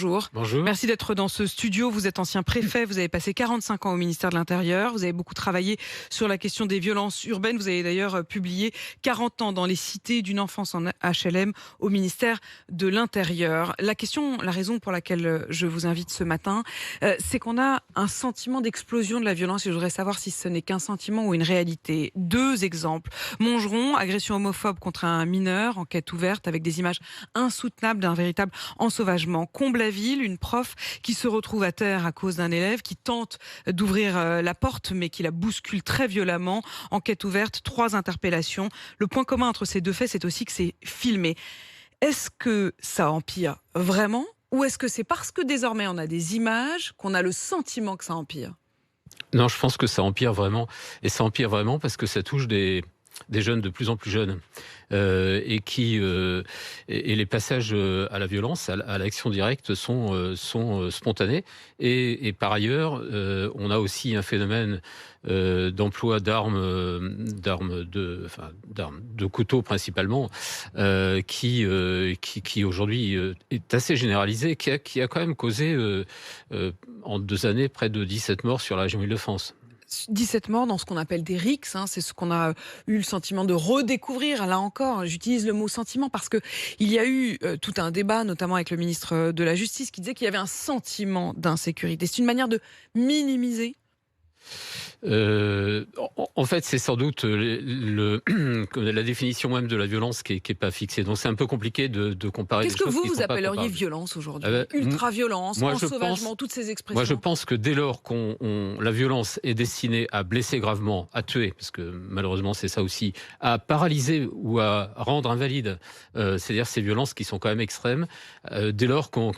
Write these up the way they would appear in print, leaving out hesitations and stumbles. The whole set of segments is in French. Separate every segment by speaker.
Speaker 1: Bonjour.
Speaker 2: Bonjour.
Speaker 1: Merci d'être dans ce studio. Vous êtes ancien préfet, vous avez passé 45 ans au ministère de l'Intérieur, vous avez beaucoup travaillé sur la question des violences urbaines. Vous avez d'ailleurs publié 40 ans dans les cités d'une enfance en HLM au ministère de l'Intérieur. La raison pour laquelle je vous invite ce matin, c'est qu'on a un sentiment d'explosion de la violence et je voudrais savoir si ce n'est qu'un sentiment ou une réalité. Deux exemples. Montgeron, agression homophobe contre un mineur, enquête ouverte avec des images insoutenables d'un véritable ensauvagement. Comble-la-Ville, une prof qui se retrouve à terre à cause d'un élève qui tente d'ouvrir la porte mais qui la bouscule très violemment. Enquête ouverte, 3 interpellations. Le point commun entre ces deux faits, c'est aussi que c'est filmé. Est-ce que ça empire vraiment ou est-ce que c'est parce que désormais on a des images qu'on a le sentiment que ça empire ?
Speaker 2: Non, je pense que ça empire vraiment. Et ça empire vraiment parce que ça touche des jeunes de plus en plus jeunes. Et les passages à la violence, à l'action directe sont spontanés. Et par ailleurs, on a aussi un phénomène d'emploi d'armes de couteaux principalement, qui aujourd'hui est assez généralisé, qui a quand même causé en 2 années près de 17 morts sur la région Île-de-France.
Speaker 1: 17 morts dans ce qu'on appelle des rixes, c'est ce qu'on a eu le sentiment de redécouvrir. Là encore, j'utilise le mot sentiment parce que il y a eu tout un débat, notamment avec le ministre de la Justice, qui disait qu'il y avait un sentiment d'insécurité. C'est une manière de minimiser.
Speaker 2: En fait, c'est sans doute la définition même de la violence qui est pas fixée. Donc c'est un peu compliqué de comparer.
Speaker 1: Qu'est-ce que vous appelleriez violence aujourd'hui ? Ultra-violence, ensauvagement, toutes ces expressions.
Speaker 2: Moi, je pense que dès lors la violence est destinée à blesser gravement, à tuer, parce que malheureusement c'est ça aussi, à paralyser ou à rendre invalide, c'est-à-dire ces violences qui sont quand même extrêmes, dès lors qu'on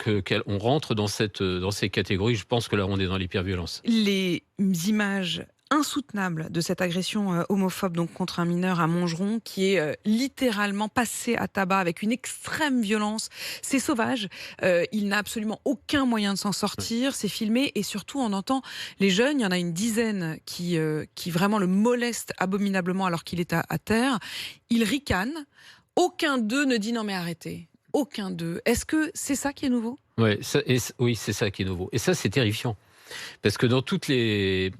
Speaker 2: rentre dans ces catégories, je pense que là on est dans l'hyperviolence.
Speaker 1: Les images insoutenable de cette agression homophobe donc contre un mineur à Montgeron qui est littéralement passé à tabac avec une extrême violence. C'est sauvage, il n'a absolument aucun moyen de s'en sortir, c'est filmé et surtout on entend les jeunes, il y en a une dizaine qui vraiment le molestent abominablement alors qu'il est à terre. Ils ricanent, aucun d'eux ne dit non mais arrêtez. Aucun d'eux. Est-ce que c'est ça qui est nouveau ?
Speaker 2: Oui, c'est ça qui est nouveau. Et ça, c'est terrifiant. Parce que dans toutes les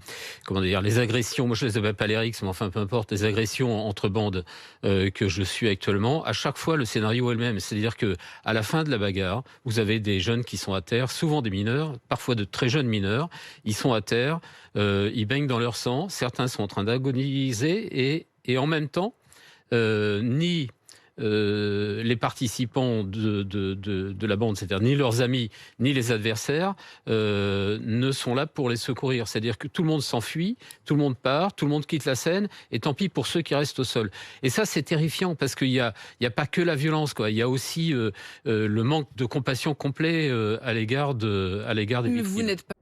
Speaker 2: agressions, moi je les appelle pas les rixes, mais enfin peu importe, les agressions entre bandes que je suis actuellement, à chaque fois le scénario est le même. C'est-à-dire que à la fin de la bagarre, vous avez des jeunes qui sont à terre, souvent des mineurs, parfois de très jeunes mineurs. Ils sont à terre, ils baignent dans leur sang. Certains sont en train d'agoniser et en même temps, ni les participants de la bande, c'est-à-dire ni leurs amis, ni les adversaires, ne sont là pour les secourir. C'est-à-dire que tout le monde s'enfuit, tout le monde part, tout le monde quitte la scène, et tant pis pour ceux qui restent au sol. Et ça, c'est terrifiant, parce qu'il y a pas que la violence, quoi. Il y a aussi le manque de compassion complet à l'égard des victimes.
Speaker 1: Vous n'êtes pas